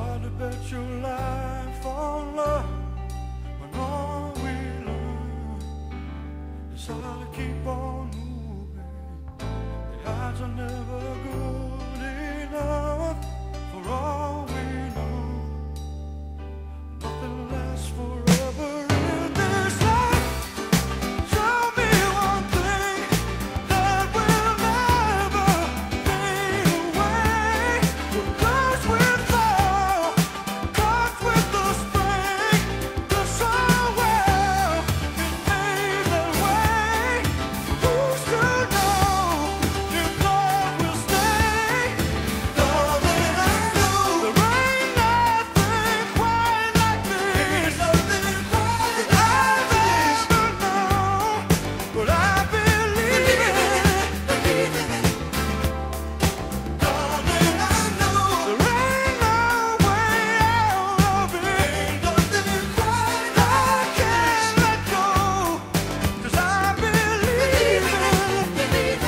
hard to bet your life on love when all we learn is how to keep on moving. The odds are never good enough for all we know. Nothing lasts forever in this life. Show me one thing that will never fade away. What goes with fall, comes with the spring. The sun will be made that way. Who's to know if love will stay? Darling, I know there ain't nothing quite like this. Nothing quite that I've ever known. But I believe in it. Darling, I know there ain't no way out of it. Ain't nothing quite I can't let go. 'Cause I believe in it.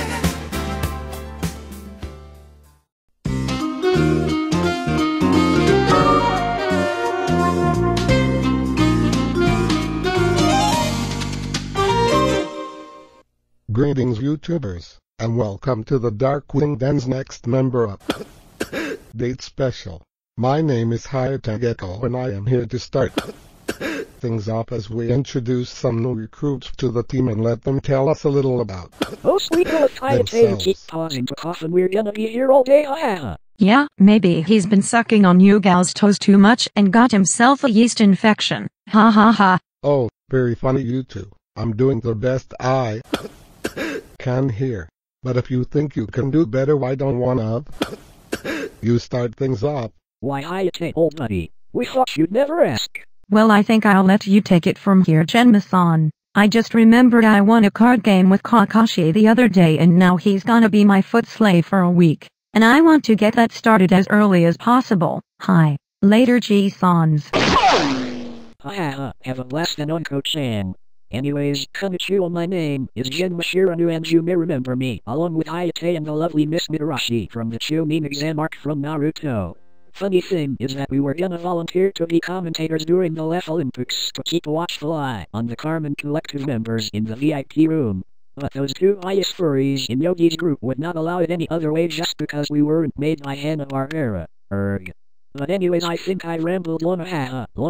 Greetings YouTubers, and welcome to the Darkwing Den's next member up date special. My name is Gecko and I am here to start things off as we introduce some new recruits to the team and let them tell us a little about Oh, sweet little Hayate, themselves. keep pausing to cough and we're gonna be here all day, ha. Yeah, maybe he's been sucking on you gal's toes too much and got himself a yeast infection. Ha ha ha. Oh, very funny you two. I'm doing the best I can here. But if you think you can do better, why don't one of you start things off? Why, Hayate, old buddy, we thought you'd never ask. Well, I think I'll let you take it from here, Genmathon. I just remembered I won a card game with Kakashi the other day and now he's gonna be my foot slave for a week. And I want to get that started as early as possible. Hi. Later, G-Thons. Ha, have a blast and Unko-chan. Anyways, konnichiwa, my name is Gen Mashiranu and you may remember me, along with Hayate and the lovely Miss Midarashi from the Chunin exam arc from Naruto. Funny thing is that we were gonna volunteer to be commentators during the Left Olympics to keep a watchful eye on the Carmen Collective members in the VIP room. But those two biased furries in Yogi's group would not allow it any other way just because we weren't made by Hanna-Barbera. Erg. But anyways, I think I rambled long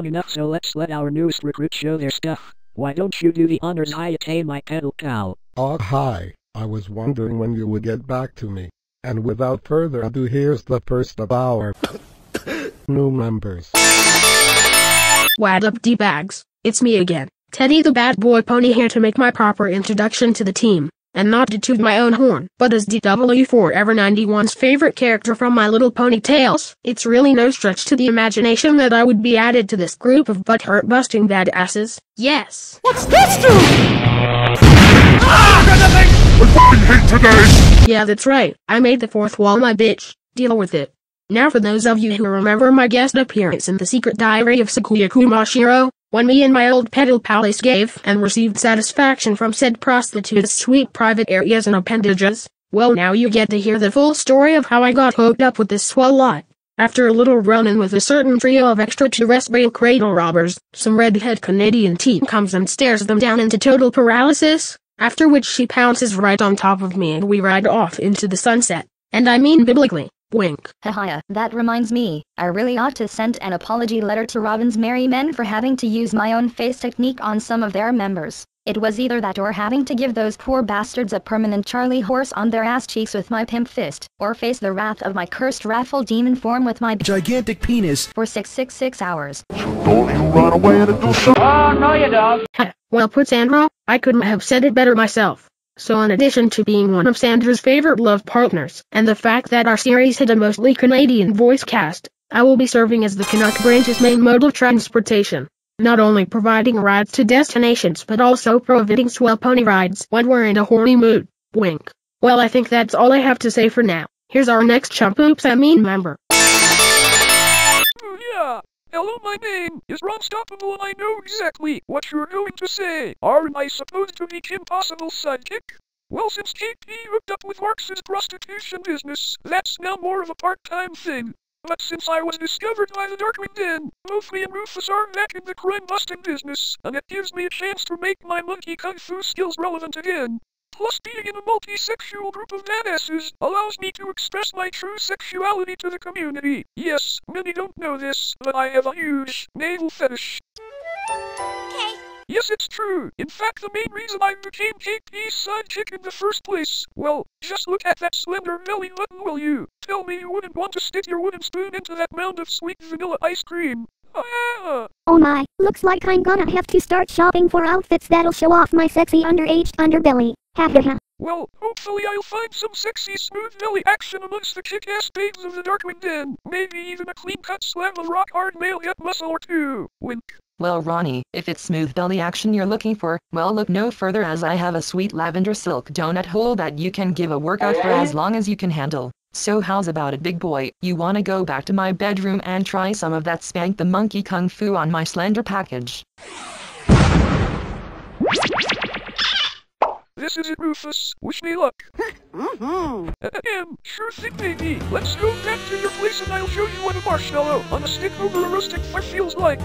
enough, so let's let our newest recruit show their stuff. Why don't you do the honors, Hayate, my pedal cow? Oh, hi. I was wondering when you would get back to me. And without further ado, here's the first of our new members. What up, D-bags? It's me again, Teddy the Bad Boy Pony, here to make my proper introduction to the team. And not to toot my own horn, but as DW4Ever91's favorite character from My Little Pony Tales, it's really no stretch to the imagination that I would be added to this group of butthurt-busting badasses. Yes. What's this do? I fucking hate today! Yeah, that's right. I made the fourth wall my bitch. Deal with it. Now for those of you who remember my guest appearance in The Secret Diary of Sakuya Kumashiro, when me and my old pedal palace gave and received satisfaction from said prostitute's sweet private areas and appendages, well, now you get to hear the full story of how I got hooked up with this swell lot. After a little run-in with a certain trio of extraterrestrial cradle robbers, some redhead Canadian teen comes and stares them down into total paralysis, after which she pounces right on top of me and we ride off into the sunset. And I mean biblically. Wink. Haha, that reminds me, I really ought to send an apology letter to Robin's Merry Men for having to use my own face technique on some of their members. It was either that or having to give those poor bastards a permanent Charlie horse on their ass cheeks with my pimp fist, or face the wrath of my cursed raffle demon form with my gigantic penis for 666 hours. Don't you run away and do something. Oh, no you don't. Well put, Sandra. I couldn't have said it better myself. So in addition to being one of Sandra's favorite love partners, and the fact that our series had a mostly Canadian voice cast, I will be serving as the Canuck branch's main mode of transportation. Not only providing rides to destinations but also providing swell pony rides when we're in a horny mood. Wink. Well, I think that's all I have to say for now. Here's our next chump member. Yeah. Hello, my name is Ronstoppable and I know exactly what you're going to say. Aren't I supposed to be Kim Possible's sidekick? Well, since KP hooked up with Marx's prostitution business, that's now more of a part-time thing. But since I was discovered by the Darkwing Den, both me and Rufus are back in the crime-busting business, and it gives me a chance to make my monkey kung fu skills relevant again. Plus, being in a multi-sexual group of badasses allows me to express my true sexuality to the community. Yes, many don't know this, but I have a huge navel fetish. Okay. Yes, it's true. In fact, the main reason I became KP's sidekick in the first place. Well, just look at that slender belly button, will you? Tell me you wouldn't want to stick your wooden spoon into that mound of sweet vanilla ice cream. Ah! Oh my, looks like I'm gonna have to start shopping for outfits that'll show off my sexy underaged underbelly. Ha ha ha. Well, hopefully I'll find some sexy smooth belly action amongst the kick-ass babes of the Darkwing Den. Maybe even a clean-cut slab of rock-hard male hip muscle or two. Wink. Well, Ronnie, if it's smooth belly action you're looking for, well, look no further, as I have a sweet lavender silk donut hole that you can give a workout for as long as you can handle. So how's about it, big boy? You wanna go back to my bedroom and try some of that spank the monkey kung fu on my slender package? This is it, Rufus. Wish me luck. Sure thing, baby. Let's go back to your place and I'll show you what a marshmallow on a stick over a roasting fire feels like.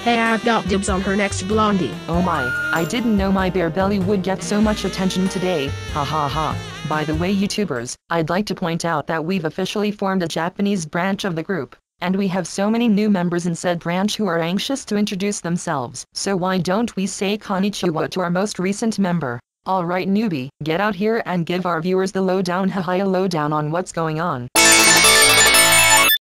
Hey, I've got dibs on her next blondie. Oh my, I didn't know my bare belly would get so much attention today. Ha ha ha. By the way, YouTubers, I'd like to point out that we've officially formed a Japanese branch of the group. And we have so many new members in said branch who are anxious to introduce themselves. So why don't we say konnichiwa to our most recent member? Alright, newbie, get out here and give our viewers the lowdown lowdown on what's going on.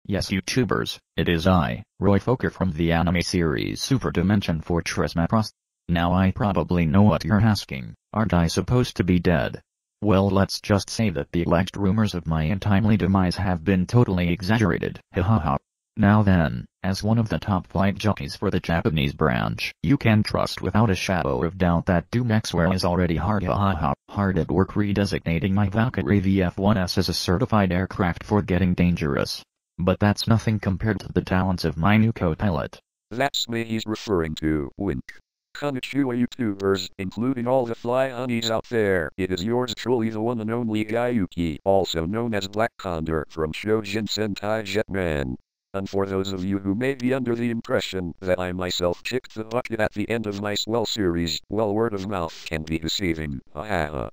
Yes, YouTubers, it is I, Roy Fokker from the anime series Super Dimension Fortress Macross. Now I probably know what you're asking, aren't I supposed to be dead? Well, let's just say that the alleged rumors of my untimely demise have been totally exaggerated. Hahaha. Now then, as one of the top flight jockeys for the Japanese branch, you can trust without a shadow of doubt that Doomexware is already hard at work redesignating my Valkyrie VF-1S as a certified aircraft for getting dangerous. But that's nothing compared to the talents of my new co-pilot. That's me he's referring to, wink. Konnichiwa, YouTubers, including all the fly honeys out there. It is yours truly, the one and only Gayuki, also known as Black Condor from Shojin Sentai Jetman. And for those of you who may be under the impression that I myself kicked the bucket at the end of my Swell series, well, word of mouth can be deceiving. Oh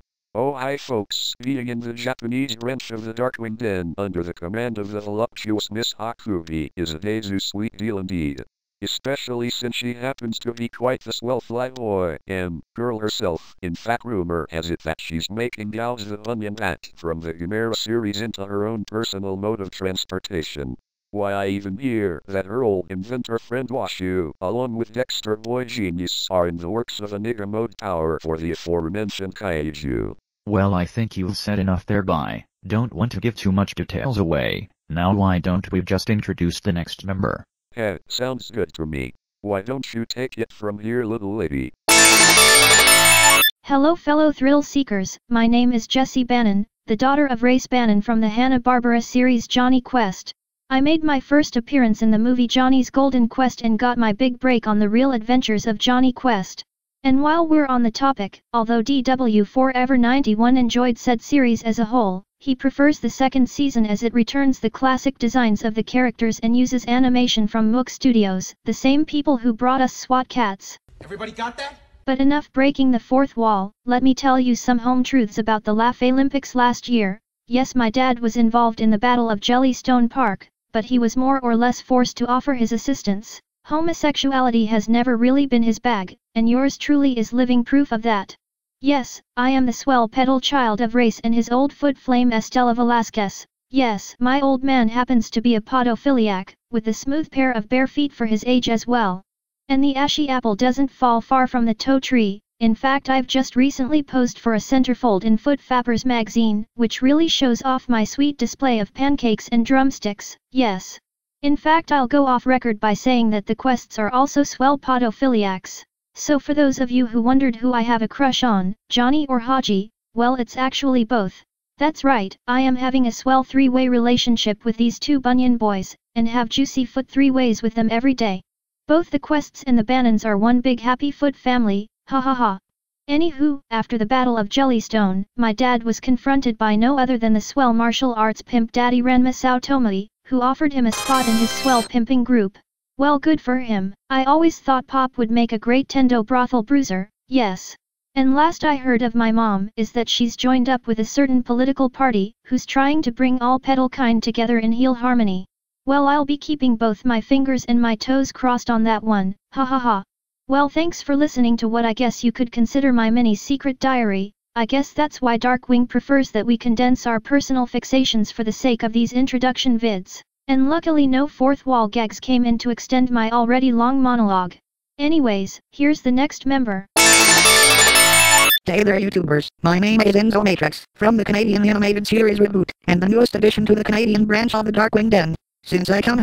hi folks, being in the Japanese branch of the Darkwing Den under the command of the voluptuous Miss Hakubi is a Daizu sweet deal indeed. Especially since she happens to be quite the swell flyboy, girl herself. In fact, rumor has it that she's making Gauze the Onion Bat from the Gamera series into her own personal mode of transportation. Why, I even hear that her old inventor friend Washu, along with Dexter Boy Genius, are in the works of a Nigga mode power for the aforementioned kaiju. Well, I think you've said enough there, bye. Don't want to give too much details away. Now why don't we just introduce the next member? Hey, sounds good to me. Why don't you take it from here, little lady? Hello fellow thrill seekers, my name is Jessie Bannon, the daughter of Race Bannon from the Hanna-Barbera series Johnny Quest. I made my first appearance in the movie Johnny's Golden Quest and got my big break on The Real Adventures of Johnny Quest. And while we're on the topic, although DW4Ever91 enjoyed said series as a whole, he prefers the second season as it returns the classic designs of the characters and uses animation from Mook Studios, the same people who brought us SWAT Cats. Everybody got that? But enough breaking the fourth wall, let me tell you some home truths about the Laugh Olympics last year. Yes, my dad was involved in the Battle of Jellystone Park, but he was more or less forced to offer his assistance. Homosexuality has never really been his bag, and yours truly is living proof of that. Yes, I am the swell pedal child of Race and his old foot flame Estella Velasquez. Yes, my old man happens to be a podophiliac, with a smooth pair of bare feet for his age as well. And the ashy apple doesn't fall far from the toe tree. In fact, I've just recently posed for a centerfold in Foot Fappers magazine, which really shows off my sweet display of pancakes and drumsticks. Yes. In fact, I'll go off record by saying that the Quests are also swell podophiliacs. So for those of you who wondered who I have a crush on, Johnny or Haji, well, it's actually both. That's right, I am having a swell three-way relationship with these two Bunyan boys, and have juicy foot three-ways with them every day. Both the Quests and the Bannons are one big happy foot family. Ha ha ha. Anywho, after the Battle of Jellystone, my dad was confronted by no other than the swell martial arts pimp daddy Ranma Sao Tomoe, who offered him a spot in his swell pimping group. Well, good for him. I always thought Pop would make a great Tendo brothel bruiser, yes. And last I heard of my mom is that she's joined up with a certain political party who's trying to bring all pedal kind together in heel harmony. Well, I'll be keeping both my fingers and my toes crossed on that one, ha ha ha. Well, thanks for listening to what I guess you could consider my mini secret diary. I guess that's why Darkwing prefers that we condense our personal fixations for the sake of these introduction vids. And luckily no fourth wall gags came in to extend my already long monologue. Anyways, here's the next member. Hey there YouTubers, my name is Enzo Matrix, from the Canadian animated series Reboot, and the newest addition to the Canadian branch of the Darkwing Den. Since I come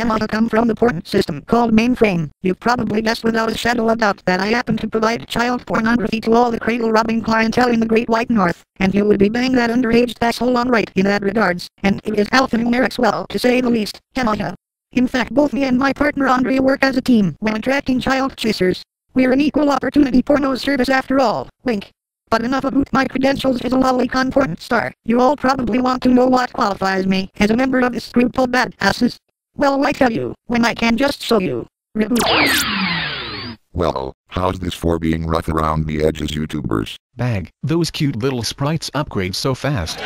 from the porn system called Mainframe, you've probably guessed without a shadow of doubt that I happen to provide child pornography to all the cradle-robbing clientele in the Great White North, and you would be bang that underage asshole on right in that regards, and it is alphanumeric swell, to say the least, hemata. In fact, both me and my partner Andrea work as a team when attracting child chasers. We're an equal opportunity porno service after all, wink. But enough about my credentials as a lolicon porn star. You all probably want to know what qualifies me as a member of this group called badasses. Well, I tell you, when I can just show you. Reboot. Well, how's this for being rough around the edges, YouTubers? Bag, those cute little sprites upgrade so fast.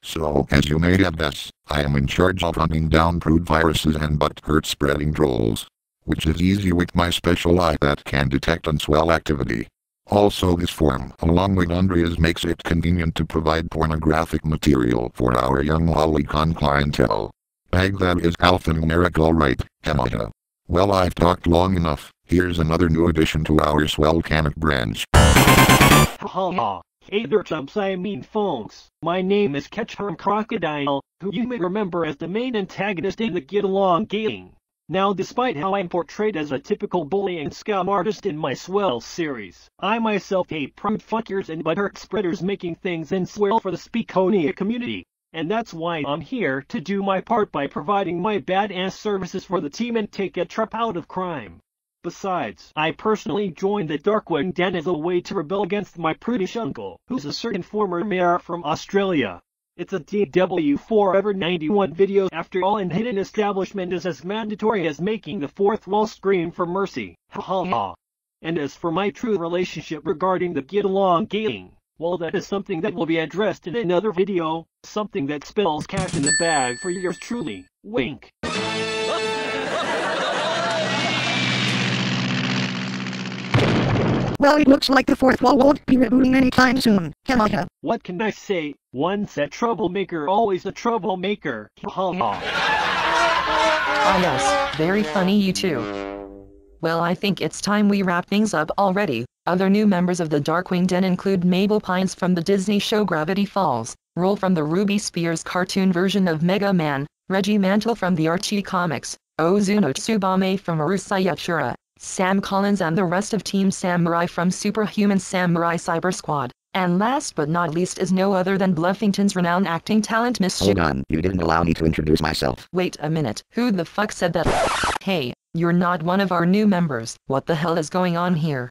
So, as you may have guessed, I am in charge of hunting down prude viruses and butt-hurt spreading trolls. Which is easy with my special eye that can detect unswell activity. Also, this form, along with Andrea's, makes it convenient to provide pornographic material for our young lolicon clientele. Bag, that is alphanumeric alright, hemata. Well, I've talked long enough. Here's another new addition to our swell canic branch. Ha. Hey there chumps, I mean folks. My name is Ketchum Crocodile, who you may remember as the main antagonist in the Get Along game. Now, despite how I'm portrayed as a typical bully and scum artist in my Swell series, I myself hate prude fuckers and butthurt spreaders making things in Swell for the Speakonia community. And that's why I'm here to do my part by providing my badass services for the team and take a trap out of crime. Besides, I personally joined the Darkwing Den as a way to rebel against my prudish uncle, who's a certain former mayor from Australia. It's a DW Forever 91 video after all, and hidden establishment is as mandatory as making the fourth wall scream for mercy. Ha ha ha. And as for my true relationship regarding the Get Along gaming, well, that is something that will be addressed in another video, something that spells cash in the bag for yours truly, wink. Well, it looks like the fourth wall won't be rebooting anytime soon. Hemata. What can I say? Once a troublemaker, always a troublemaker. Ha ha. Ah yes, very funny you two. Well, I think it's time we wrap things up already. Other new members of the Darkwing Den include Mabel Pines from the Disney show Gravity Falls, Roll from the Ruby Spears cartoon version of Mega Man, Reggie Mantle from the Archie comics, Ozuno Tsubame from Urusei Yatsura, Sam Collins and the rest of Team Samurai from Superhuman Samurai Cyber Squad, and last but not least is no other than Bluffington's renowned acting talent Miss Hold on, you didn't allow me to introduce myself. Wait a minute, who the fuck said that? Hey, you're not one of our new members. What the hell is going on here?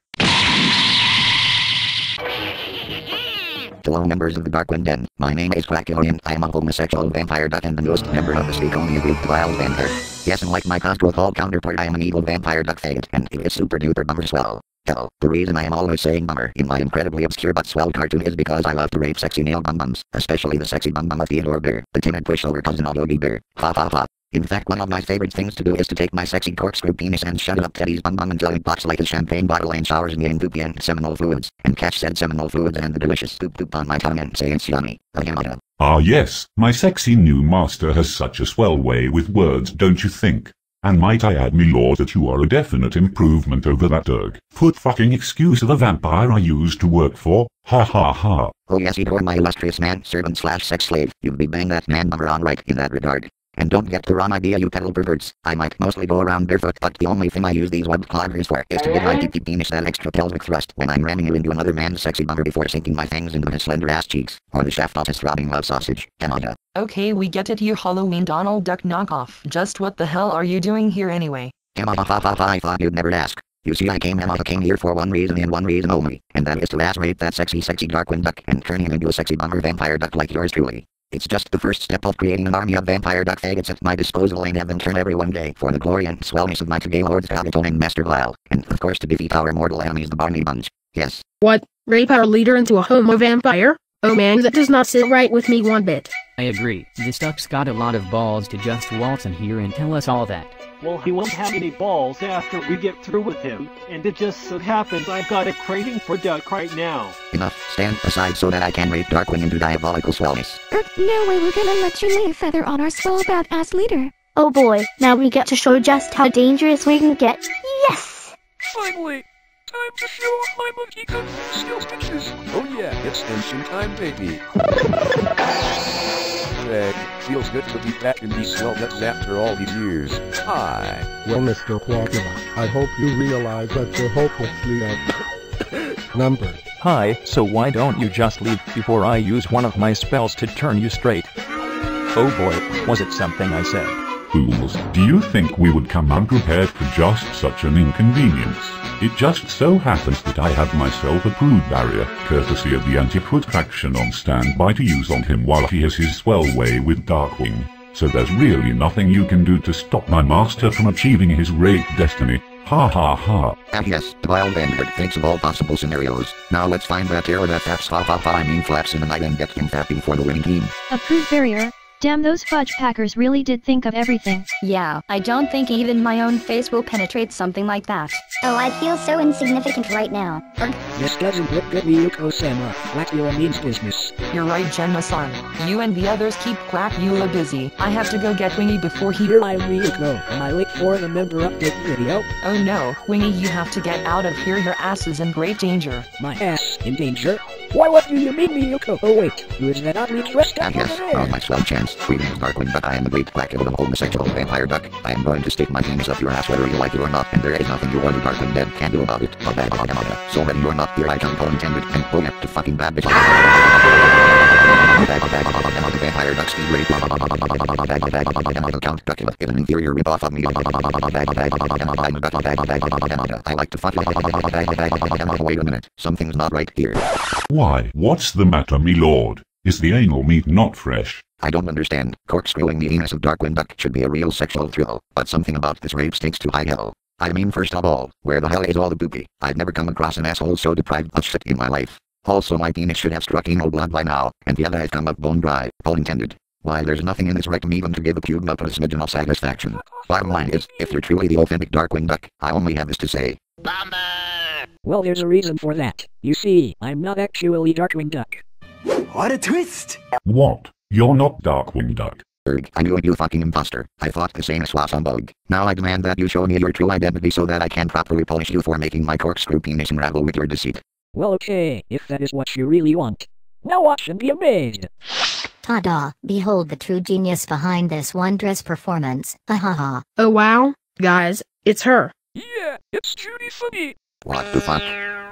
Hello members of the Darkwing Den, my name is Quackillian. I am a homosexual vampire duck and the newest member of the Speakonia Group, Wild Vampire. Yes, and like my Call counterpart, I am an evil vampire duck faggot, and it is super duper bummer swell. Hell, the reason I am always saying bummer in my incredibly obscure but swell cartoon is because I love to rape sexy male bum-bums, especially the sexy bum-bum of Theodore Bear, the timid pushover cousin of Yogi Bear. Ha ha ha. In fact, one of my favorite things to do is to take my sexy corkscrew penis and shut it up Teddy's bum-bum until it pops like a champagne bottle and showers me in poopy and seminal fluids, and catch said seminal fluids and the delicious poop on my tongue and say it's yummy. Ah yes, my sexy new master has such a swell way with words, don't you think? And might I add, me lord, that you are a definite improvement over that foot fucking excuse of a vampire I used to work for. Ha ha ha. Oh yes, you are my illustrious man, servant slash sex slave. You'd be bang that man bummer on right in that regard. And don't get the wrong idea, you pedal perverts. I might mostly go around barefoot, but the only thing I use these web cloggers for is to give my PP penis that extra pelvic thrust when I'm ramming you into another man's sexy bummer before sinking my fangs into his slender ass cheeks, or the shaft off his throbbing love sausage. Canada. Okay, we get it, you Halloween Donald Duck knockoff. Just what the hell are you doing here anyway? I thought you'd never ask. You see, I came here for one reason and one reason only, and that is to ass rape that sexy Darkwing duck and turn him into a sexy bummer vampire duck like yours truly. It's just the first step of creating an army of vampire duck faggots at my disposal and have them turn every one day for the glory and swellness of my gay lords Gagatone and Master Lyle, and of course to defeat our mortal enemies the Barney Bunch. Yes. What? Rape our leader into a homo vampire? Oh man, that does not sit right with me one bit. I agree. This duck's got a lot of balls to just waltz in here and tell us all that. Well, he won't have any balls after we get through with him, and it just so happens I've got a craving for duck right now. Enough. Stand aside so that I can rape Darkwing into diabolical swellness. No way we're gonna let you lay a feather on our swell badass leader. Oh boy, now we get to show just how dangerous we can get. Yes! Finally! Time to show off my monkey kung fu skills bitches! Oh yeah, it's tension time, baby! Greg, feels good to be back in these swell nuts after all these years. Hi! Well, Mr. Quackula, I hope you realize that you're hopelessly outnumbered. Hi, so why don't you just leave before I use one of my spells to turn you straight? Oh boy, was it something I said? Fools, do you think we would come unprepared for just such an inconvenience? It just so happens that I have myself a crude barrier, courtesy of the anti-foot faction on standby to use on him while he has his swell way with Darkwing. So there's really nothing you can do to stop my master from achieving his rape destiny. Ha ha ha. Ah yes, the wild Vanguard thinks of all possible scenarios. Now let's find that terror that flaps in the night and get him fapping for the winning team. Approved barrier. Damn, those fudge packers really did think of everything. Yeah, I don't think even my own face will penetrate something like that. Oh, I feel so insignificant right now. This doesn't look good, Miyuko-sama. Quackula means business. You're right, Genma-san. You and the others keep Quackula busy. I have to go get Wingy before he— Here I am, Miyuko. Am I late for the member update video? Oh no, Wingy, you have to get out of here. Your ass is in great danger. My ass in danger? Why, what do you mean, Miyuko? Oh wait, who is that oddly dressed up yes, oh my swell chance. We name is Darkwing, but I am the great Quackula of homosexual vampire duck. I am going to stick my penis up your ass whether you like it or not, and there is nothing you or the Darkwing dead can do about it. So ready or not, here I come, intended, and pull up to fucking bad bitch. Vampire duck speed rape. Count Duckula, get an inferior rip off of me. I like to fuck. Wait a minute, something's not right here. Why, what's the matter, me lord? Is the anal meat not fresh? I don't understand. Corkscrewing the anus of Darkwing Duck should be a real sexual thrill, but something about this rape stinks to high hell. I mean, first of all, where the hell is all the poopy? I've never come across an asshole so deprived of shit in my life. Also, my penis should have struck anal blood by now, and the other has come up bone dry, all intended. Why, there's nothing in this rectum even to give a pube up a smidgen of satisfaction. Bottom line is, if you're truly the authentic Darkwing Duck, I only have this to say. Well, there's a reason for that. You see, I'm not actually Darkwing Duck. What a twist! What? You're not Darkwing Duck. I knew it, you fucking imposter. I thought this anus was humbug. Now I demand that you show me your true identity so that I can properly punish you for making my corkscrew penis unravel with your deceit. Well, okay, if that is what you really want. Now watch and be amazed! Ta-da, behold the true genius behind this wondrous performance. Ha ha ha. Oh wow, guys, it's her. Yeah, it's Judy Funny. What the fuck?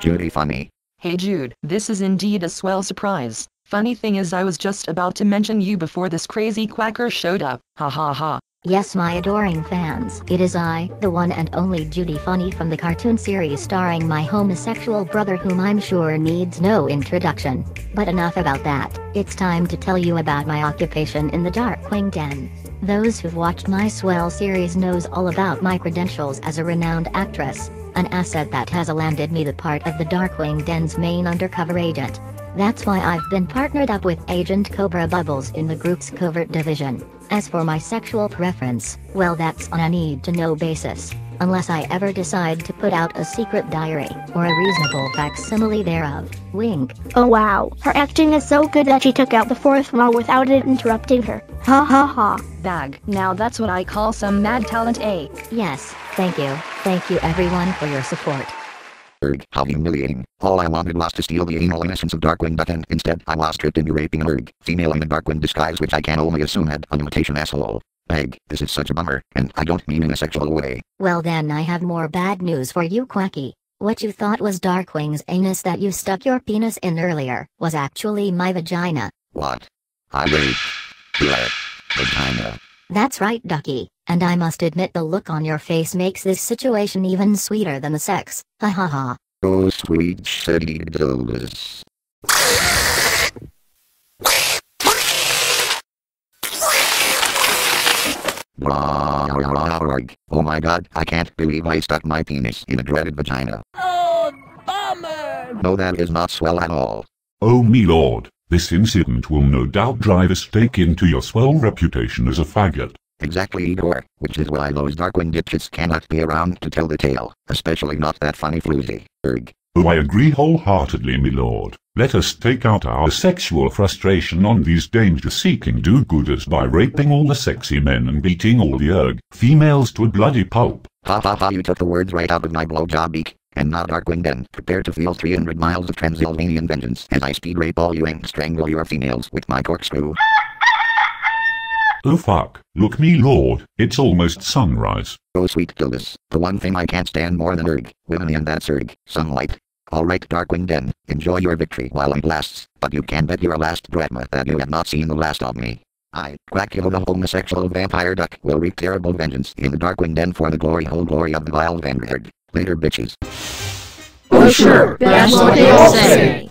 Judy Funny. Hey Jude, this is indeed a swell surprise. Funny thing is I was just about to mention you before this crazy quacker showed up. Ha ha ha. Yes, my adoring fans, it is I, the one and only Judy Funny from the cartoon series starring my homosexual brother whom I'm sure needs no introduction. But enough about that, it's time to tell you about my occupation in the Darkwing Den. Those who've watched my swell series knows all about my credentials as a renowned actress, an asset that has landed me the part of the Darkwing Den's main undercover agent. That's why I've been partnered up with Agent Cobra Bubbles in the group's covert division. As for my sexual preference, well, that's on a need-to-know basis, unless I ever decide to put out a secret diary, or a reasonable facsimile thereof. Wink. Oh wow, her acting is so good that she took out the fourth wall without it interrupting her. Ha ha ha. Bag, now that's what I call some mad talent, eh? Yes, thank you. Thank you everyone for your support. How humiliating. All I wanted was to steal the anal innocence of Darkwing Duck, and instead I was tricked into raping a female in a Darkwing disguise, which I can only assume had an imitation asshole. Egg, this is such a bummer, and I don't mean in a sexual way. Well then I have more bad news for you, Quacky. What you thought was Darkwing's anus that you stuck your penis in earlier was actually my vagina. What? I raped your vagina. That's right, Ducky. And I must admit the look on your face makes this situation even sweeter than the sex. Ha ha ha. Oh sweet shitty dildos. Oh my god, I can't believe I stuck my penis in a dreaded vagina. Oh, bummer! No, that is not swell at all. Oh me lord, this incident will no doubt drive a stake into your swell reputation as a faggot. Exactly, Igor, which is why those Darkwing dipshits cannot be around to tell the tale, especially not that funny floozy. Oh, I agree wholeheartedly, my lord. Let us take out our sexual frustration on these danger-seeking do-gooders by raping all the sexy men and beating all the females to a bloody pulp. Ha ha ha, you took the words right out of my blowjob beak. And now Darkwing Den, prepare to feel 300 miles of Transylvanian vengeance as I speed rape all you and strangle your females with my corkscrew. Oh fuck, look me lord, it's almost sunrise. Oh sweet Gildas, the one thing I can't stand more than women and that's sunlight. Alright Darkwing Den, enjoy your victory while it lasts, but you can bet your last drachma that you have not seen the last of me. I, Quackula the homosexual vampire duck, will wreak terrible vengeance in the Darkwing Den for the whole glory of the vile vanguard. Later bitches. Oh sure, that's what they all say.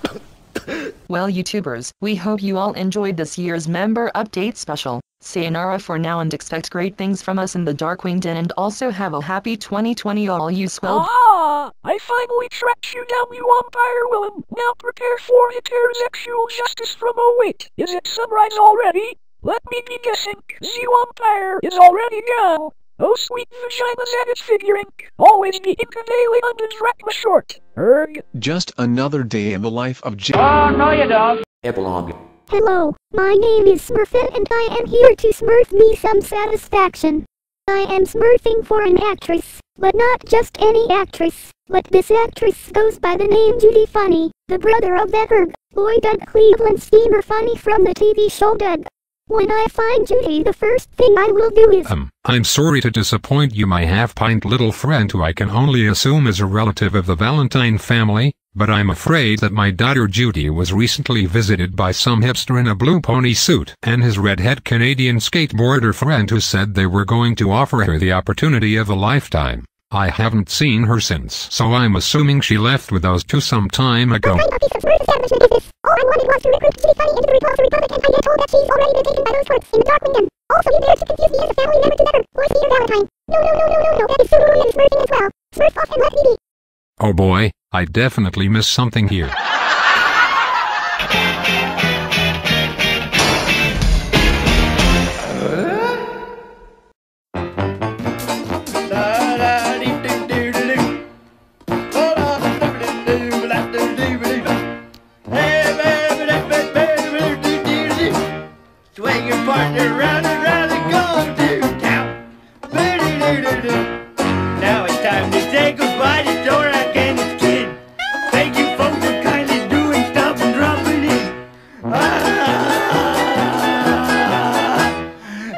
Well YouTubers, we hope you all enjoyed this year's member update special. Sayonara for now and expect great things from us in the Darkwing Den and also have a happy 2020 all you swell. I finally tracked you down, you umpire Willem. Now prepare for heterosexual justice from wait, is it sunrise already? Let me be guessing, the umpire is already gone. Oh sweet vaginas at its figuring, always be daily under drachma short. Just another day in the life of J. Oh, no you don't. Epilogue. Hello, my name is Smurfette and I am here to smurf me some satisfaction. I am smurfing for an actress, but not just any actress, but this actress goes by the name Judy Funny, the brother of that boy Doug Cleveland steamer Funny from the TV show Doug. When I find Judy, the first thing I will do is I'm sorry to disappoint you, my half-pint little friend who I can only assume is a relative of the Valentine family, but I'm afraid that my daughter Judy was recently visited by some hipster in a blue pony suit and his redhead Canadian skateboarder friend who said they were going to offer her the opportunity of a lifetime. I haven't seen her since, so I'm assuming she left with those two some time ago. What kind of piece of smurf establishment is this? All I wanted was to recruit Judy Funny into the Repulsor Republic and I get told that she's already been taken by those twerps in the Darkwing Den. Also you dare to confuse me as a family member to never, boy Peter Valentine. No, that is Subaru and smurfing as well. Smurf off and let me be. Oh boy, I definitely missed something here. Swing your partner round and round and go to town. Now it's time to say goodbye to Dora and his kid. Thank you folks for kindly doing stuff and dropping in.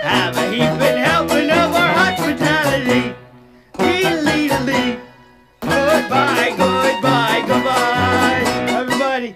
Have a heap been helping of our hospitality. Lee. Goodbye, everybody.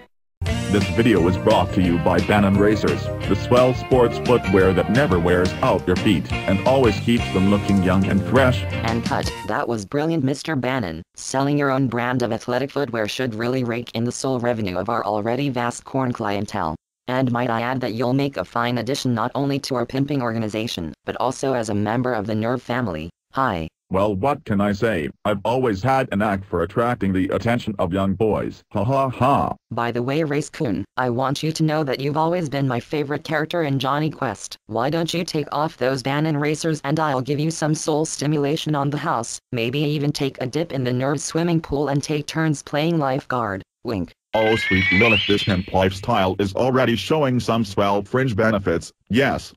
This video was brought to you by Bannon Racers, the swell sports footwear that never wears out your feet and always keeps them looking young and fresh. And cut, that was brilliant Mr. Bannon. Selling your own brand of athletic footwear should really rake in the sole revenue of our already vast corn clientele. And might I add that you'll make a fine addition not only to our pimping organization, but also as a member of the Nerve family. Hi. Well, what can I say? I've always had a knack for attracting the attention of young boys. Ha ha ha. By the way, Race-kun, I want you to know that you've always been my favorite character in Johnny Quest. Why don't you take off those Bannon Racers and I'll give you some soul stimulation on the house, maybe even take a dip in the Nerve swimming pool and take turns playing lifeguard. Wink. Oh sweet Lilith, this pimp lifestyle is already showing some swell fringe benefits, yes.